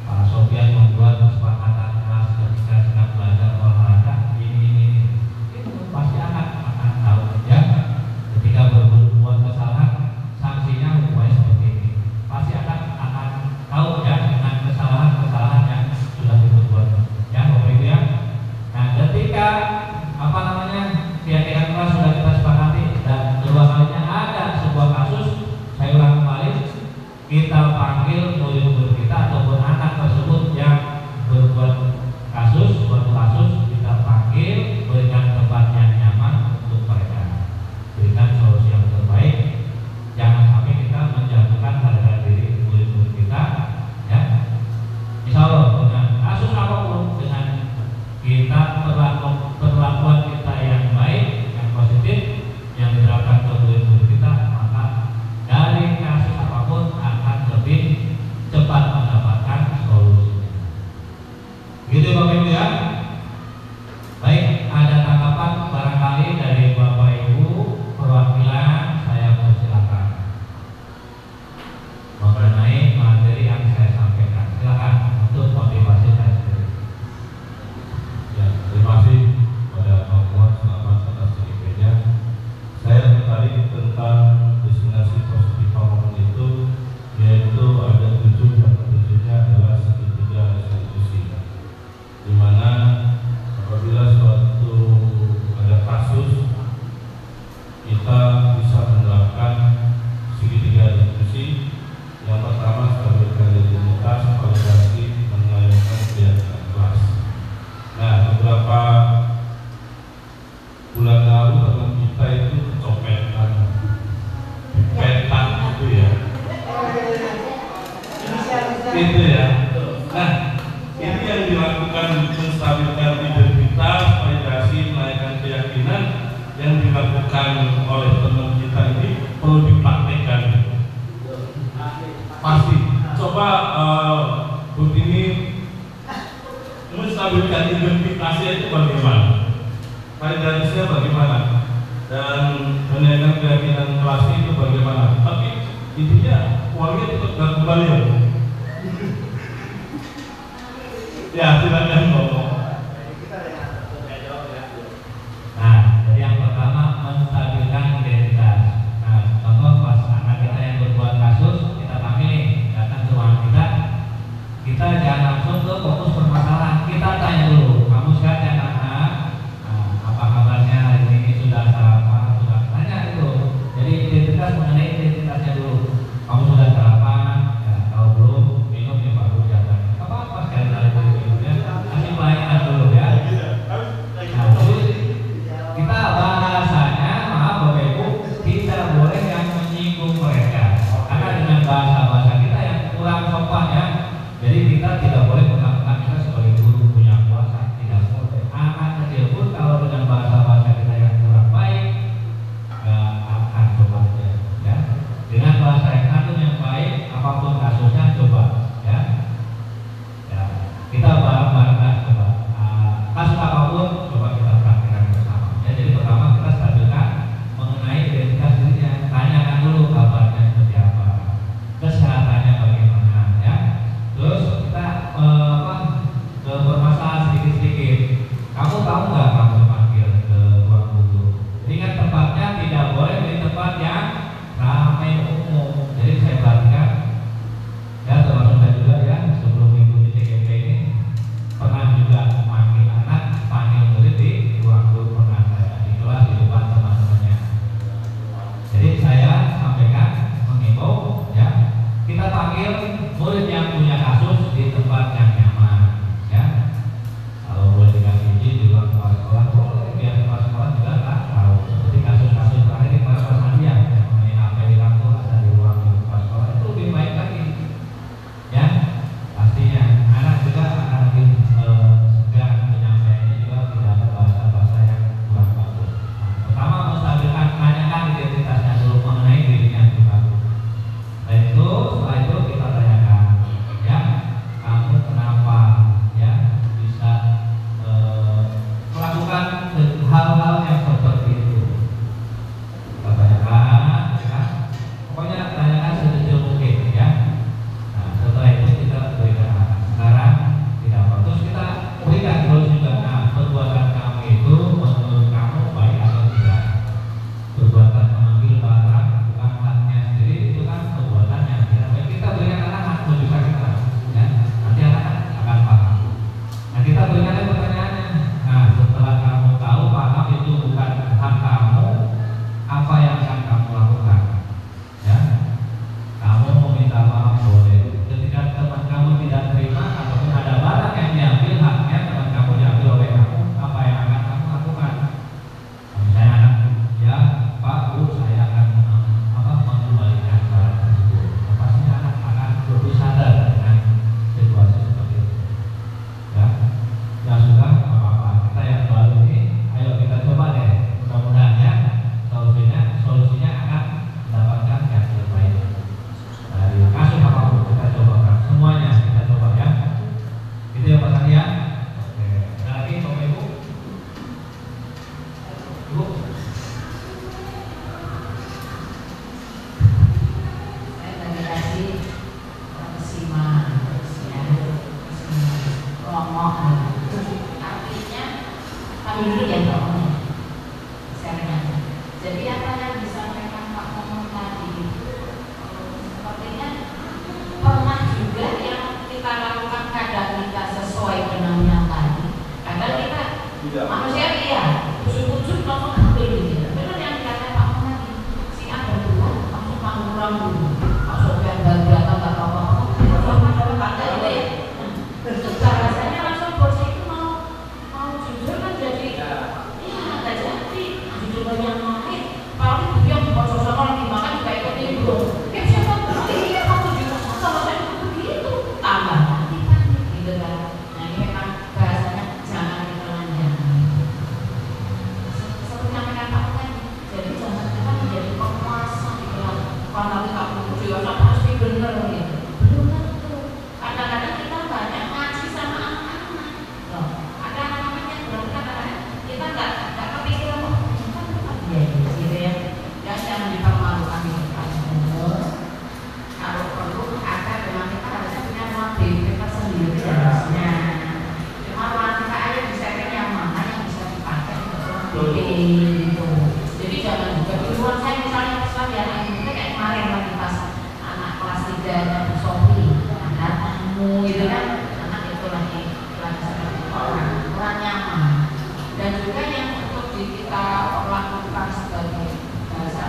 Pak Sofian membuat kesepakatan kelas ketika sedang belajar olahraga ini. Itu pasti akan tahu ya. Ketika berbuat kesalahan, sanksinya hukumannya seperti ini. Pasti akan tahu ya dengan kesalahan-kesalahan yang sudah dibuat ya Bapak Ibu ya. Nah, ketika keyakinan kelas sudah kita sepakati dan kedua kalinya ada sebuah kasus, saya ulang kembali, kita panggil murid-murid kita ataupun anak tersebut yang berbuat suatu kasus, kita panggil, berikan tempat yang nyaman untuk mereka, berikan solusi yang terbaik. Jangan sampai kita menjatuhkan harga diri murid-murid kita ya. Insya Allah dengan kasus apapun, dengan kita perlakuan kita yang baik, yang positif, yang diterapkan ke murid-murid kita, maka dari kasus apapun akan lebih cepat mendapatkan solusinya. Gitu Bapak Ibu ya. Baik, ada tanggapan barangkali dari Bapak Ibu perwakilan, saya persilakan mengenai materi yang saya sampaikan. Silakan untuk motivasi saya sendiri. Ya, terima kasih pada Pak Muhammad, selamat atas cerita-nya. Saya tertarik tentang destinasi positif Pamulang itu, yaitu ada 7 dan ketujuhnya adalah segitiga restitusi, di mana apabila suatu ada kasus, kita bisa menerapkan segitiga restitusi. Yang pertama, stabilitas identitas, validasi, menyelesaikan kegiatan kelas. Nah, beberapa bulan lalu teman kita itu kecopetan, dipetan gitu ya. Itu ya. Nah, ini yang dilakukan menstabilkan identitas, validasi, menaikkan keyakinan yang dilakukan oleh teman kita ini perlu dipraktekkan. Pasti. Coba Bu ini menstabilkan identitasnya itu bagaimana, validasinya bagaimana, dan menaikkan keyakinan kelasnya itu bagaimana. Tapi intinya uangnya tetap gak kembali ya. Ya, silakan ngomong. Nah, jadi yang pertama menstabilkan identitas. Nah, contoh pas anak kita yang berbuat kasus, kita panggil nih, datang ke ruangan kita jangan langsung ke fokus permasalahan. Kita tanya dulu, kamu sehat ya anak? Nah, apa kabarnya hari ini, sudah sarapan? Sudah tanya itu. Jadi identitas, mengenai identitasnya dulu. Kamu sudah sarapan? Ya, kalau belum, minum ya baru jalan. Apa-apa sekali minum ya. Kasih pelayanan dulu ya. Nah, jadi kita bahasanya, maaf Bapak Ibu, tidak boleh yang menyinggung mereka. Karena dengan bahasa-bahasa kita yang kurang sopan ya. Jadi kita tidak boleh mengatakan kita sebagai guru punya kuasa, tidak boleh. Anak kecil pun kalau dengan bahasa-bahasa kita yang kurang baik, akan coba ya. Dengan bahasa yang santun yang baik, apapun kasusnya coba ya. Ya, kita bareng-bareng coba. Kasus apapun coba kita praktikkan bersama. Ya, jadi pertama kita stabilkan mengenai identitas dirinya, tanyakan dulu kabarnya seperti apa, kesehatannya bagaimana ya. Terus kita ke permasalahan sedikit-sedikit. Kamu tahu nggak kamu panggil ke ruang guru? Jadi kan tempatnya tidak boleh di tempat yang ramai umum. Jadi saya perhatikan ya, termasuk saya juga ya, sebelum mengikuti CGP ini pernah juga panggil anak, panggil murid di ruang guru, pernah saya di kelas di depan teman-temannya. Jadi saya sampaikan, mengimbau ya, kita panggil murid yang punya kasus di tempat yang nyaman ya. Kalau boleh dikasih izin di ruang kepala sekolah, boleh, biar kepala sekolah juga tak tahu. Seperti kasus-kasus terakhir di Mas Nadia yang mengenai HP di lampu ada di ruang kepala sekolah, itu lebih baik lagi ya. Pastinya anak juga akan lebih segan menyampaikannya, juga tidak ada bahasa-bahasa yang kurang bagus. Nah, pertama menstabilkan, tanyakan identitasnya dulu mengenai dirinya juga. Setelah itu kita tanyakan ya, Manusia iya, ujuk-ujuk langsung ambil gitu. Benar yang dikatakan Pak Muhammad, si A berdua langsung panggung dulu. Pak Sofian baru datang nggak tahu apa-apa, kata itu ya. Terus bahasanya langsung bos itu mau jujur kan jadi, iya nggak jadi. Jujur banyak main, paling dia bocor-bocor lagi makan juga ikut itu. Siapa tahu iya kamu juga sama saya begitu, tambah nanti kan gitu kan. Nah ini memang bahasanya jangan ditelanjang. Seperti yang katakan tadi, jadi jangan kita menjadi penguasa gitu lah. Kalau kita dewasa pasti benar gitu. Belum tentu. Kadang-kadang kita banyak ngaji sama anak-anak. Loh, ada anak-anak yang belum kadang-kadang kita nggak kepikiran kok ya gitu ya. Dan jangan dipermalukan di depan. Kalau perlu ada memang kita harus punya ruang kita sendiri harusnya. Cuma ruang kita aja bisa yang mana yang bisa dipakai untuk ruang gitu. Jadi jangan juga di ruang saya misalnya pas ya ini kayak kemarin lagi pas anak kelas 3 yang Sofi ada tamu gitu kan, anak itu lagi seperti orang nyaman. Dan juga yang untuk kita lakukan sebagai bahasa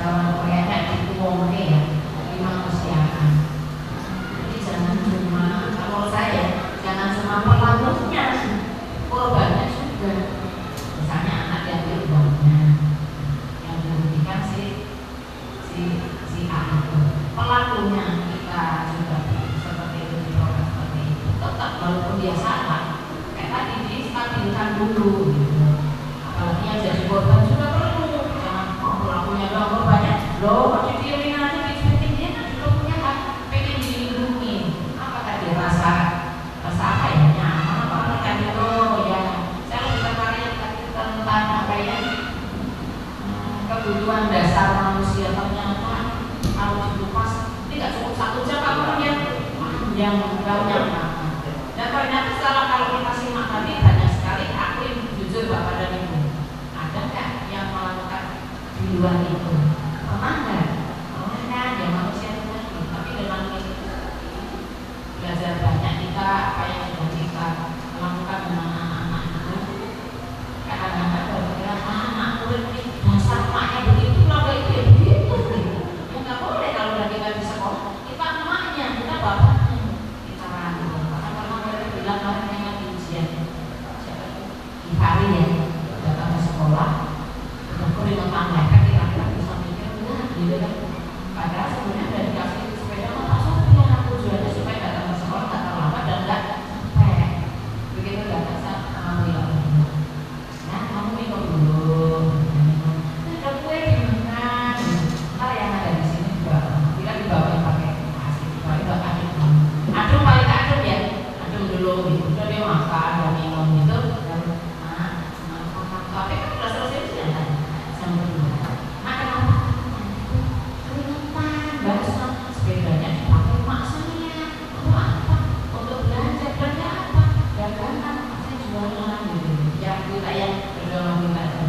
orang Korea itu wongke ya, dimanusiakan. Jadi jangan cuma, kalau saya jangan cuma pelakunya, korbannya juga. Misalnya anak yang dirugikan, yang dirugikan si A itu, pelakunya kita juga seperti itu diproses seperti itu. Tetap walaupun dia salah, kayak tadi distabilkan dulu gitu. Apalagi yang jadi korban juga perlu, jangan pelakunya doang korbannya, loh pasti diemin aja dicuekin, dia kan juga punya hak pengen dilindungi. Apakah dia rasa apa ya, nyaman apa mereka itu ya. Saya lebih tertarik yang tadi tentang apa ya, kebutuhan dasar manusia. Ternyata kalau dikupas ini nggak cukup 1 jam kalau dia yang banyak. Dan ternyata setelah kalau kita simak tadi banyak sekali aku yang jujur Bapak dan Ibu, ada nggak yang melakukan di luar itu? Pernah nggak? Oh kan ya manusia itu tadi, tapi dengan itu belajar banyak kita apa yang sudah kita lakukan dengan anak-anak itu. Kadang-kadang berpikir anak murid ini dasar maknya begitu, kalau itu ya begitu gitu. Ya nggak boleh kalau udah kita di sekolah, kita emaknya, kita bapaknya, kita ragu. Karena mereka bilang orang yang lagi ujian, siapa itu? Di hari ya, datang ke sekolah, udah keringetan mereka, kira-kira bisa mikir enggak gitu kan. Padahal sebenarnya udah dikasih sepeda motor, aku tujuannya supaya datang ke sekolah nggak terlambat dan nggak capek. Begitu datang sama bilang, nah kamu minum dulu. Ada kue dimakan. Ntar yang ada di sini juga kita dibawain pakai nasi, paling nggak adem paling adem ya, adem dulu gitu. Udah dia makan, dia minum gitu. Dan tapi kan udah selesai sih ya, sampai dulu. Makan apa? Keringetan, barusan sepedanya dipakai mak saya. Untuk apa? Untuk belanja apa? Dagangan, saya jualan gitu. Yang kita yang berjualan kita itu.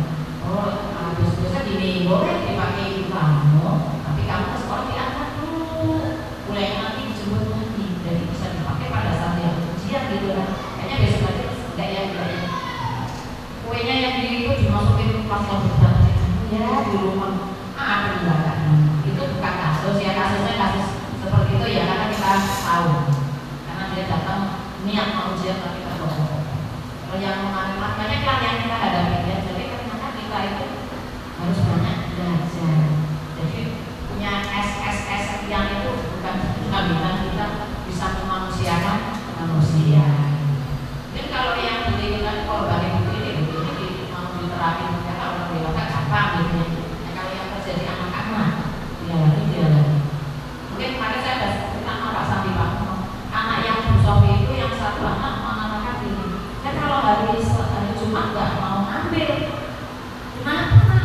Oh, biasa gini, boleh dipakai ibu kamu, tapi kamu ke sekolah diangkat dulu. Mulai nanti dijemput nanti, jadi bisa dipakai pada saat yang ujian gitu kan. Kayaknya besok aja enggak ya gitu ya. Kuenya yang itu dimasukin kelas yang berat ya di rumah. Ada di belakang. Itu bukan kasus ya, kasusnya kasus seperti itu ya, karena kita tahu. Karena dia datang niat mau ujian tapi tak bohong. Kalau yang makanya kan yang kita hadapi ya, jadi ternyata kita itu harus banyak belajar. Jadi punya SSS yang itu bukan jaminan kita bisa memanusiakan manusia. Mungkin kalau yang beli-beli korban ini mau diterapin ya, kalau dewasa gampang gitu ya. Kalau yang terjadi anak-anak ya lagi dia lagi. Mungkin kemarin saya ada cerita sama Pak Sandi Pak, anak yang Bu Sofi itu yang satu anak mengatakan ini, kan kalau hari Jumat nggak mau ambil. Kenapa?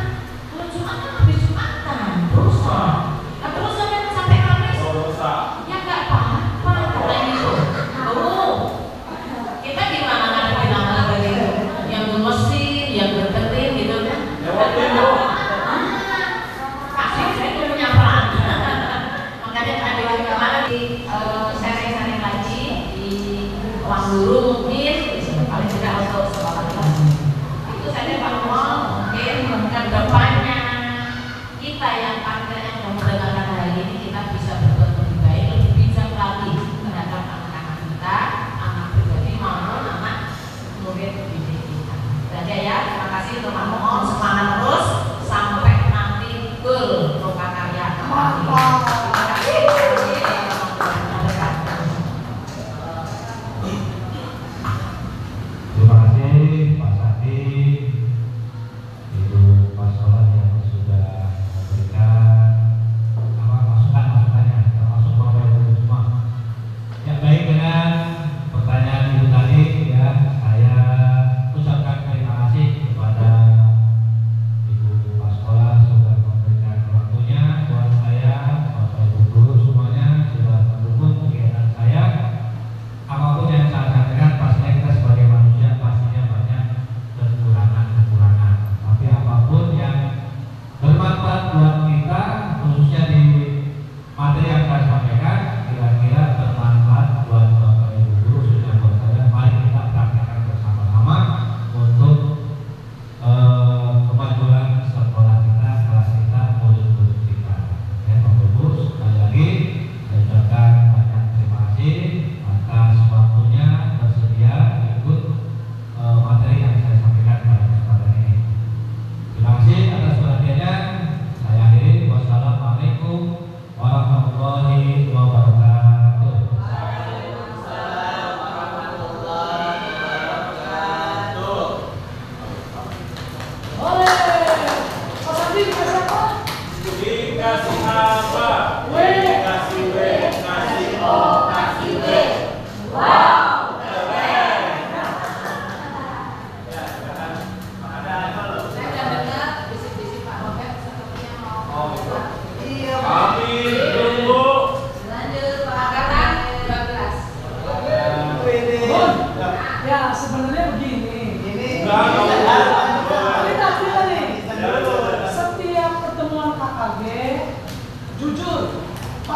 Kalau Jumat kan habis Jumatan, dosa. Nah terus sampai Kamis, ya nggak apa-apa. Nah itu, kita gimana ngadepin anak begitu? Yang gemesin, yang berkerim gitu kan? Pasti saya itu punya peran. Makanya ada kemarin di sharing-sharing lagi di ruang guru mungkin paling tidak untuk sekolah lagi.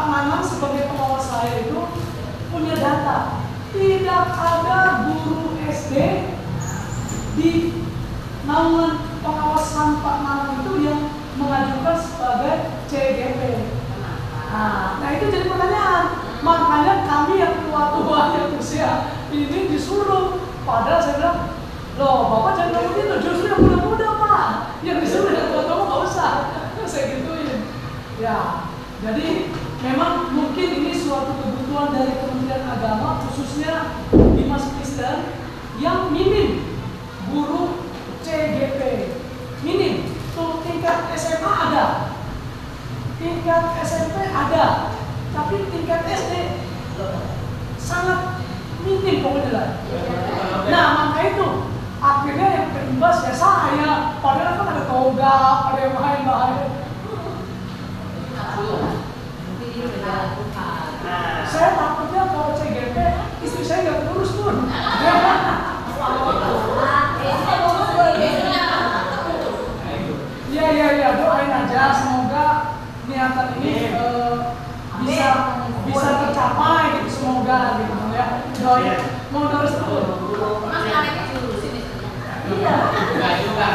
Pak Nanang sebagai pengawas saya itu punya data. Tidak ada guru SD di naungan pengawasan Pak Nanang itu yang mengajukan sebagai CGP. Nah itu jadi pertanyaan. Makanya kami yang tua-tua yang usia ini disuruh. Padahal saya bilang, loh Bapak jangan ngomong itu, justru yang muda-muda Pak. Yang disuruh yang tua-tua nggak usah. Saya gituin. Ya, jadi memang mungkin ini suatu kebutuhan dari Kementerian Agama, khususnya Dimas Kristen, yang minim guru CGP. Minim. Tuh tingkat SMA ada. Tingkat SMP ada. Tapi tingkat SD sangat minim pokoknya. Nah maka itu akhirnya yang berimbas ya saya. Padahal kan ada toga, ada yang main-main. Saya takutnya kalau CGP istri saya nggak terus pun. Iya doain aja semoga niatan ini bisa tercapai gitu, semoga gitu ya. Doain mau terus tuh. Mas anaknya diurusin itu. Iya. Juga.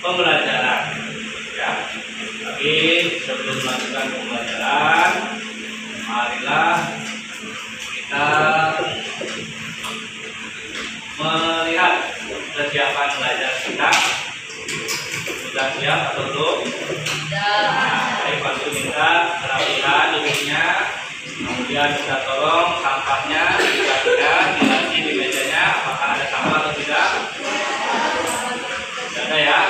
Pembelajaran, ya. Tapi sebelum melakukan pembelajaran, marilah kita melihat kesiapan belajar kita. Sudah siap atau belum? Baik, Pak Guru minta kerapihan duduknya, kemudian kita tolong sampahnya diperhatikan, dilasi di mejanya, apakah ada sampah atau tidak? Tidak ada ya?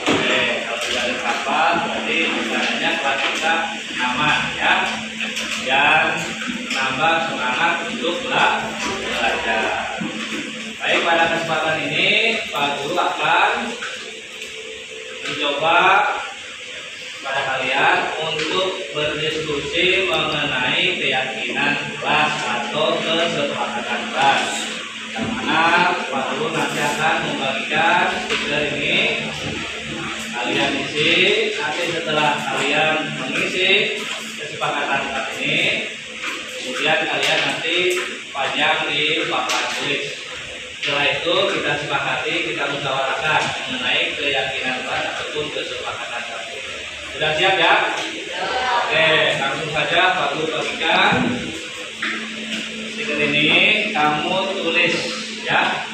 Oke, kalau tidak ada sampah berarti caranya kelas kita nyaman ya, dan menambah semangat untuk belajar. Baik, pada kesempatan ini Pak Guru akan mencoba pada kalian untuk berdiskusi mengenai keyakinan kelas atau kesepakatan kelas. Yang mana Pak Guru nanti akan membagikan stiker ini, kalian isi. Nanti setelah kalian mengisi kesepakatan kelas ini, kemudian kalian nanti pajang di papan tulis. Setelah itu kita sepakati, kita musyawarahkan mengenai keyakinan kelas ataupun kesepakatan kelas. Sudah siap ya? Oke, langsung saja Pak Guru bagikan stiker ini, kamu tulis ya.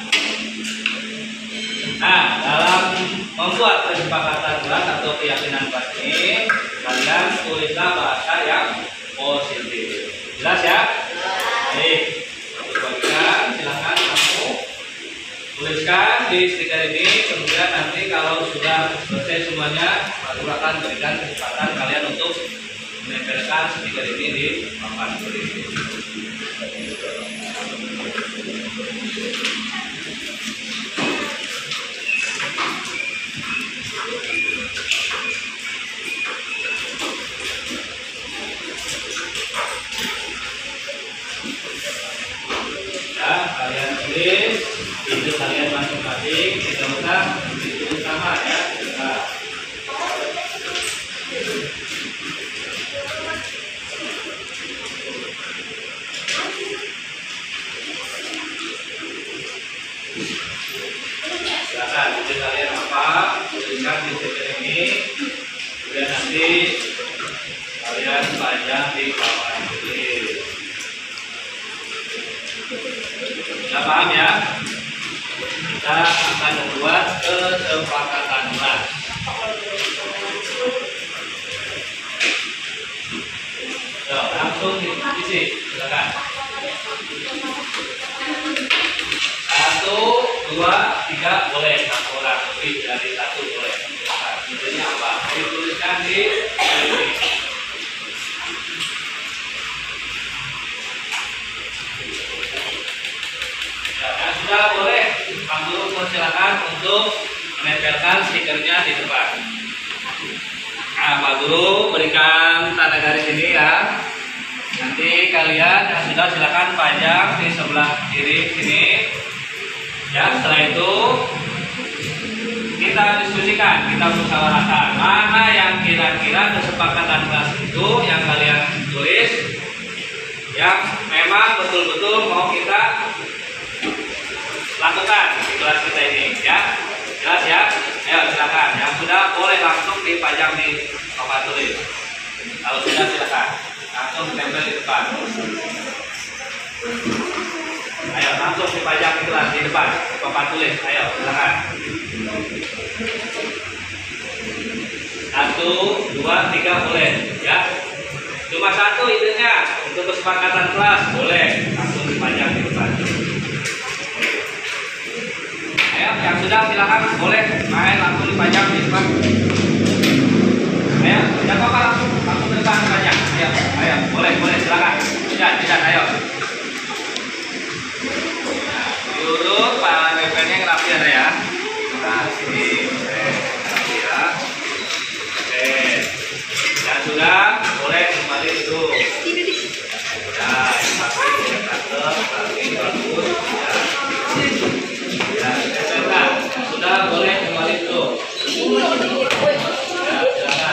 Nah, dalam membuat kesepakatan kelas atau keyakinan kelas ini, kalian tulislah bahasa yang positif. Jelas ya? Baik, Pak Guru bagikan, silakan kamu tuliskan di stiker ini. Kemudian nanti kalau sudah selesai semuanya, Pak Guru akan berikan kesempatan kalian untuk menempelkan stiker ini di papan tulis. Ya, kalian tulis itu kalian masing-masing, tidak usah ditulis sama ya. Nah. Silakan, jadi kalian apa, tuliskan di stiker ini, kemudian nanti kalian pajang di papan tulis. Sudah paham ya? Kita akan membuat kesepakatan kelas. Diskusi, silakan. 1, 2, 3 boleh, 1 orang lebih dari 1 boleh. Silakan. Idenya apa? Dituliskan di sini. Ya, sudah boleh. Pak Guru persilakan untuk menempelkan stikernya di depan. Nah, Pak Guru berikan tanda garis ini ya. Nanti kalian yang sudah silakan pajang di sebelah kiri sini. Ya, setelah itu kita diskusikan, kita musyawarahkan mana yang kira-kira kesepakatan kelas itu yang kalian tulis, yang memang betul-betul mau kita lakukan di kelas kita ini, ya. Jelas ya? Ayo silakan. Yang sudah boleh langsung dipajang di papan tulis. Kalau sudah silakan langsung ditempel di depan. Ayo langsung dipajang di kelas di depan papan tulis. Ayo silakan. 1, 2, 3 boleh, ya. Cuma 1 idenya untuk kesepakatan kelas boleh langsung dipajang di depan. Ayo, yang sudah silakan boleh main langsung dipajang di depan. Ayo, tidak apa-apa langsung ke depan dipajang. Ayo, boleh silakan. Tidak, ayo. Nah, diurut Pak PP-nya yang rapi ada ya. Nah, sini, rapi ya. Oke, yang sudah boleh kembali duduk. Ya, yang rapi, bagus. Ya, sudah boleh kembali duduk. Ya, silakan.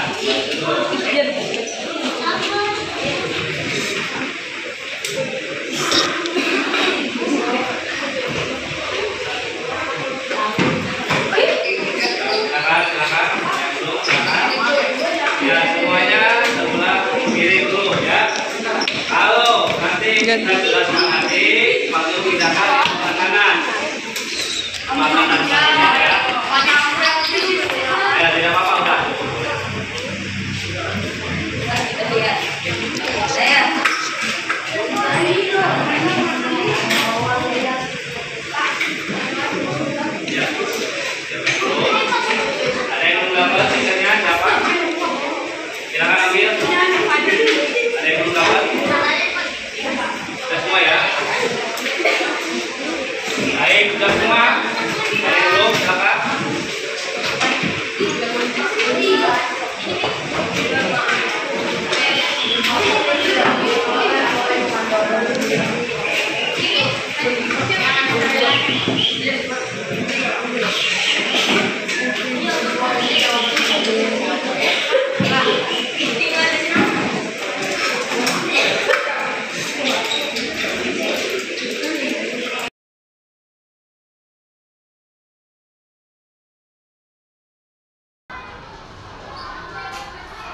Silakan. Yang duduk, silakan. Ya, semuanya sebelah kiri dulu ya. Kalau nanti kita sudah sepakati, waktu pindahkan ke sebelah kanan. Makanan ya. Ya, tidak apa-apa udah. Ya. Ada yang belum dapat stikernya siapa? Silakan ambil. Ada yang belum dapat? Sudah semua ya? Baik, sudah semua. Ada yang belum? Silakan.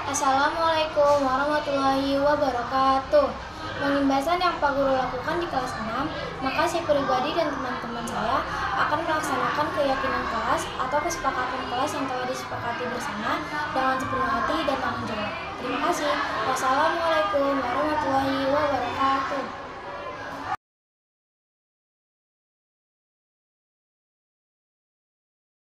Assalamualaikum warahmatullahi wabarakatuh. Pembahasan yang Pak Guru lakukan di kelas 6, maka saya pribadi dan teman-teman saya akan melaksanakan keyakinan kelas atau kesepakatan kelas yang telah disepakati bersama dengan sepenuh hati dan tanggung jawab. Terima kasih. Wassalamualaikum warahmatullahi wabarakatuh.